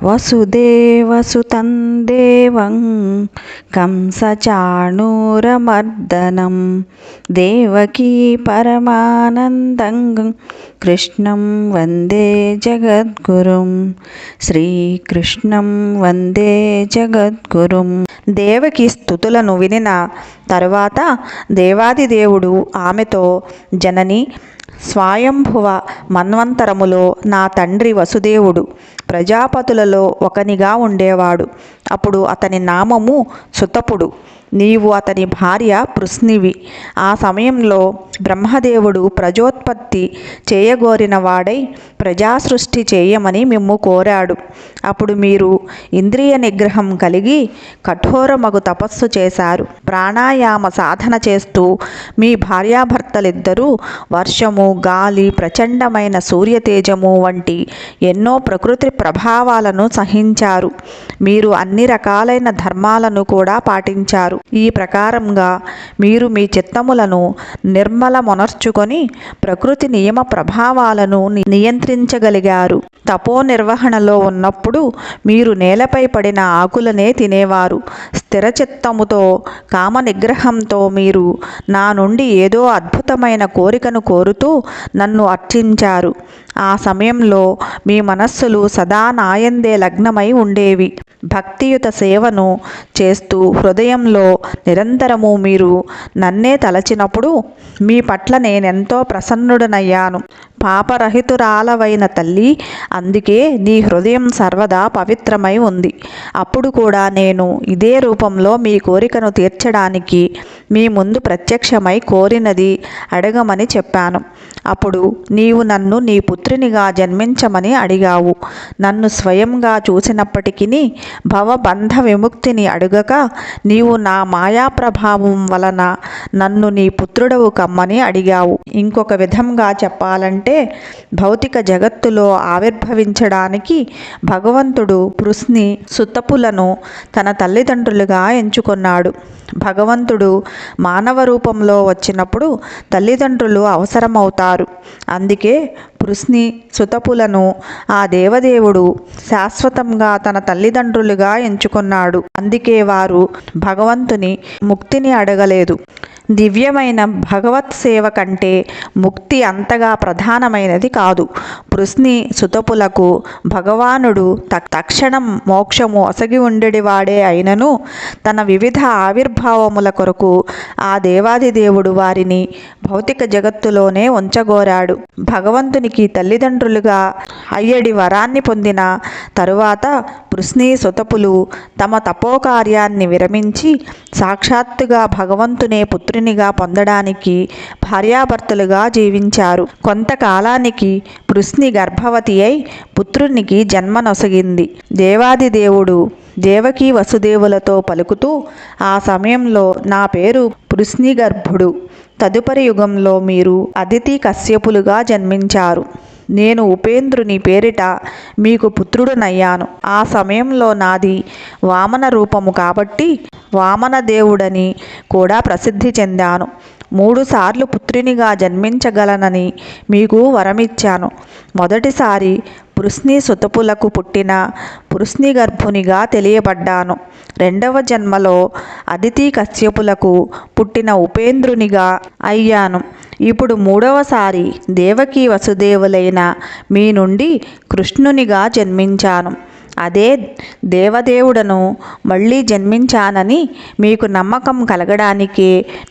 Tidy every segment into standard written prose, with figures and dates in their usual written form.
వసుదేవసుతం దేవం కంసచాణూరమర్దనం దేవకీ పరమానందం కృష్ణం వందే జగద్గురుం. శ్రీకృష్ణం వందే జగద్గురుం. దేవకి స్తుతులను వినిన తరువాత దేవాదిదేవుడు ఆమెతో, జనని, స్వయంభువ మన్వంతరములో నా తండ్రి వసుదేవుడు ప్రజాపతులలో ఒకనిగా ఉండేవాడు. అప్పుడు అతని నామము సుతపుడు. నీవు అతని భార్య పృశ్నివి. ఆ సమయంలో బ్రహ్మదేవుడు ప్రజోత్పత్తి చేయగోరిన వాడై ప్రజాసృష్టి చేయమని మిమ్ము కోరాడు. అప్పుడు మీరు ఇంద్రియ నిగ్రహం కలిగి కఠోరమగు తపస్సు చేశారు. ప్రాణాయామ సాధన చేస్తూ మీ భార్యాభర్తలిద్దరూ వర్షము, గాలి, ప్రచండమైన సూర్యతేజము వంటి ఎన్నో ప్రకృతి ప్రభావాలను సహించారు. మీరు అన్ని రకాలైన ధర్మాలను కూడా పాటించారు. ఈ ప్రకారంగా మీరు మీ చిత్తములను నిర్మలమొనర్చుకొని ప్రకృతి నియమ ప్రభావాలను నియంత్రించగలిగారు. తపో నిర్వహణలో ఉన్నప్పుడు మీరు నేలపై పడిన ఆకులనే తినేవారు. స్థిరచిత్తముతో కామ నిగ్రహంతో మీరు నా నుండి ఏదో అద్భుతమైన కోరికను కోరుతూ నన్ను అర్చించారు. ఆ సమయంలో మీ మనస్సులు సదా నాయందే లగ్నమై ఉండేవి. భక్తియుత సేవను చేస్తూ హృదయంలో నిరంతరము మీరు నన్నే తలచినప్పుడు మీ పట్ల నేనెంతో ప్రసన్నుడనయ్యాను. పాపరహితురాలవైన తల్లి, అందుకే నీ హృదయం సర్వదా పవిత్రమై ఉంది. అప్పుడు కూడా నేను ఇదే రూపంలో మీ కోరికను తీర్చడానికి మీ ముందు ప్రత్యక్షమై కోరినది అడగమని చెప్పాను. అప్పుడు నీవు నన్ను నీ పుత్రినిగా జన్మించమని అడిగావు. నన్ను స్వయంగా చూసినప్పటికీ భవబంధ విముక్తిని అడుగక నీవు నా మాయాప్రభావం వలన నన్ను నీ పుత్రుడవు కమ్మని అడిగావు. ఇంకొక విధంగా చెప్పాలంటే భౌతిక జగత్తులో ఆవిర్భవించడానికి భగవంతుడు పృశ్ని, సుతపులను తన తల్లిదండ్రులుగా ఎంచుకున్నాడు. భగవంతుడు మానవ రూపంలో వచ్చినప్పుడు తల్లిదండ్రులు అవసరమవుతారు. అందుకే పృశ్ని, సుతపులను ఆ దేవదేవుడు శాశ్వతంగా తన తల్లిదండ్రులుగా ఎంచుకున్నాడు. అందుకే వారు భగవంతుని ముక్తిని అడగలేదు. దివ్యమైన భగవత్ సేవ కంటే ముక్తి అంతగా ప్రధానమైనది కాదు. పృశ్ని, సుతపులకు భగవానుడు తక్షణం మోక్షము ఒసగి ఉండేవాడే అయినను తన వివిధ ఆవిర్భావముల కొరకు ఆ దేవాదిదేవుడు వారిని భౌతిక జగత్తులోనే ఉంచగోరాడు. భగవంతునికి తల్లిదండ్రులుగా అయ్యడి వరాన్ని పొందిన తరువాత పృశ్ని, సుతపులు తమ తపోకార్యాన్ని విరమించి సాక్షాత్తుగా భగవంతునే పుత్రునిగా పొందడానికి భార్యాభర్తలుగా జీవించారు. కొంతకాలానికి పృశ్ని గర్భవతి అయి పుత్రునికి జన్మనొసగింది. దేవాదిదేవుడు దేవకీ వసుదేవులతో పలుకుతూ ఆ సమయంలో నా పేరు పృశ్ని గర్భుడు. తదుపరి యుగంలో మీరు అదితి కశ్యపులుగా జన్మించారు. నేను ఉపేంద్రుని పేరిట మీకు పుత్రుడనయ్యాను. ఆ సమయంలో నాది వామన రూపము కాబట్టి వామనదేవుడని కూడా ప్రసిద్ధి చెందాను. 3 సార్లు పుత్రునిగా జన్మించగలనని మీకు వరమిచ్చాను. మొదటిసారి పృశ్ని, సుతపులకు పుట్టిన పృశ్ని గర్భునిగా తెలియబడ్డాను. రెండవ జన్మలో అదితి కశ్యపులకు పుట్టిన ఉపేంద్రునిగా అయ్యాను. ఇప్పుడు 3వసారి దేవకీ వసుదేవులైన మీ నుండి కృష్ణునిగా జన్మించాను. అదే దేవదేవుడను మళ్ళీ జన్మించానని మీకు నమ్మకం కలగడానికే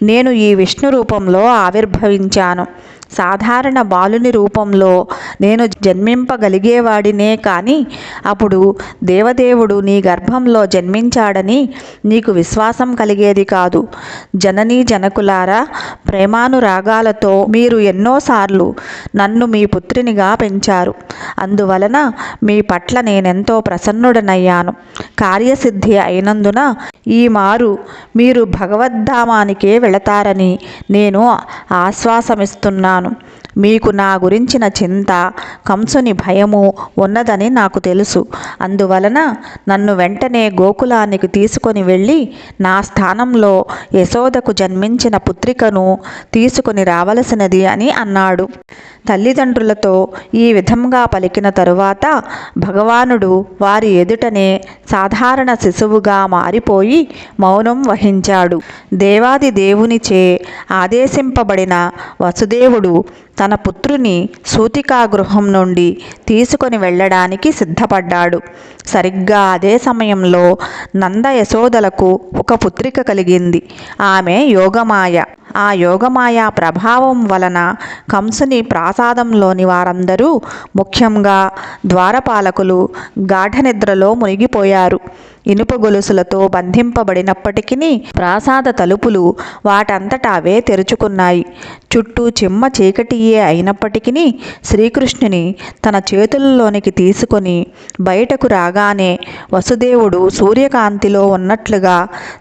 నేను ఈ విష్ణు రూపంలో ఆవిర్భవించాను. సాధారణ బాలుని రూపంలో నేను జన్మింపగలిగేవాడినే కానీ అప్పుడు దేవదేవుడు నీ గర్భంలో జన్మించాడని నీకు విశ్వాసం కలిగేది కాదు. జననీ జనకులారా, ప్రేమానురాగాలతో మీరు ఎన్నోసార్లు నన్ను మీ పుత్రినిగా పెంచారు. అందువలన మీ పట్ల నేనెంతో ప్రసన్నుడనయ్యాను. కార్యసిద్ధి అయినందున ఈ మారు మీరు భగవద్ధామానికే వెళతారని నేను ఆశ్వాసమిస్తున్నాను. మీకు నా గురించిన చింత, కంసుని భయము ఉన్నదని నాకు తెలుసు. అందువలన నన్ను వెంటనే గోకులానికి తీసుకొని వెళ్ళి నా స్థానంలో యశోదకు జన్మించిన పుత్రికను తీసుకొని రావలసినది అని అన్నాడు. తల్లిదండ్రులతో ఈ విధంగా పలికిన తరువాత భగవానుడు వారి ఎదుటనే సాధారణ శిశువుగా మారిపోయి మౌనం వహించాడు. దేవాది దేవునిచే ఆదేశింపబడిన వసుదేవుడు తన పుత్రుని సూతికాగృహం నుండి తీసుకొని వెళ్ళడానికి సిద్ధపడ్డాడు. సరిగ్గా అదే సమయంలో నంద యశోదలకు ఒక పుత్రిక కలిగింది. ఆమె యోగమాయ. ఆ యోగమాయ ప్రభావం వలన కంసుని ప్రాసాదంలోని వారందరూ, ముఖ్యంగా ద్వారపాలకులు, గాఢనిద్రలో మునిగిపోయారు. ఇనుప గొలుసులతో బంధింపబడినప్పటికీ ప్రాసాద తలుపులు వాటంతట అవే తెరుచుకున్నాయి. చుట్టూ చిమ్మ చీకటియే అయినప్పటికీ శ్రీకృష్ణుని తన చేతుల్లోనికి తీసుకొని బయటకు రాగానే వసుదేవుడు సూర్యకాంతిలో ఉన్నట్లుగా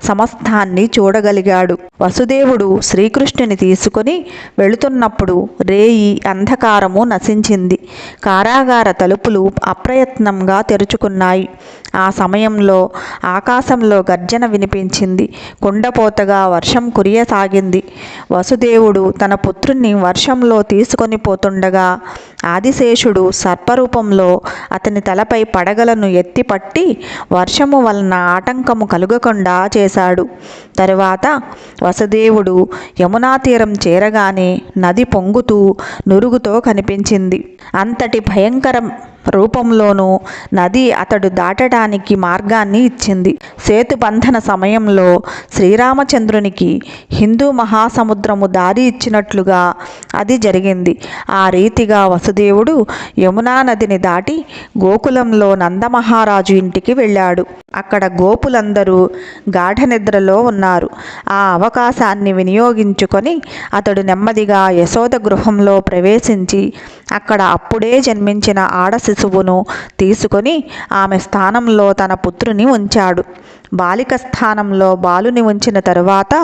సమస్తాన్ని చూడగలిగాడు. వసుదేవుడు శ్రీకృష్ణుని తీసుకొని వెళుతున్నప్పుడు రేయి అంధకారము నశించింది. కారాగార తలుపులు అప్రయత్నంగా తెరుచుకున్నాయి. ఆ సమయంలో ఆకాశంలో గర్జన వినిపించింది. కుండపోతగా వర్షం కురియసాగింది. వసుదేవుడు తన పుత్రుణ్ణి వర్షంలో తీసుకొని పోతుండగా ఆదిశేషుడు సర్పరూపంలో అతని తలపై పడగలను ఎత్తిపట్టి వర్షము వలన ఆటంకము కలుగకుండా చేశాడు. తరువాత వసుదేవుడు యమునా తీరం చేరగానే నది పొంగుతూ నురుగుతో కనిపించింది. అంతటి భయంకర రూపంలోనూ నది అతడు దాటడానికి మార్గాన్ని ఇచ్చింది. సేతుబంధన సమయంలో శ్రీరామచంద్రునికి హిందూ మహాసముద్రము దారి ఇచ్చినట్లుగా అది జరిగింది. ఆ రీతిగా వసుదేవుడు యమునా నదిని దాటి గోకులంలో నందమహారాజు ఇంటికి వెళ్ళాడు. అక్కడ గోపులందరూ గాఢనిద్రలో ఉన్నారు. ఆ అవకాశాన్ని వినియోగించుకొని అతడు నెమ్మదిగా యశోద గృహంలో ప్రవేశించి అక్కడ అప్పుడే జన్మించిన ఆడ శిశువును తీసుకొని ఆమె స్థానంలో తన పుత్రుని ఉంచాడు. బాలిక స్థానంలో బాలుని ఉంచిన తరువాత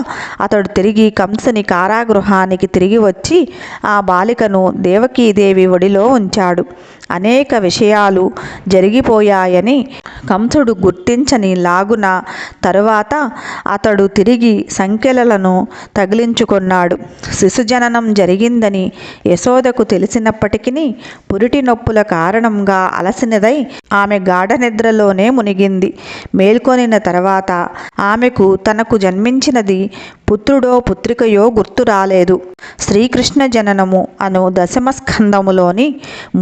అతడు తిరిగి కంసుని కారాగృహానికి తిరిగి వచ్చి ఆ బాలికను దేవకీదేవి ఒడిలో ఉంచాడు. అనేక విషయాలు జరిగిపోయాయని కంసుడు గుర్తించని లాగున తరువాత అతడు తిరిగి సంకెలలను తగిలించుకున్నాడు. శిశుజననం జరిగిందని యశోదకు తెలిసినప్పటికీ పురిటి నొప్పుల కారణంగా అలసినదై ఆమె గాఢనిద్రలోనే మునిగింది. మేల్కొనిన తర్వాత ఆమెకు తనకు జన్మించినది పుత్రుడో పుత్రికయో గుర్తు రాలేదు. శ్రీకృష్ణ జననము అను దశమ స్కందములోని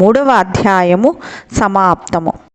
3వ అధ్యాయము సమాప్తము.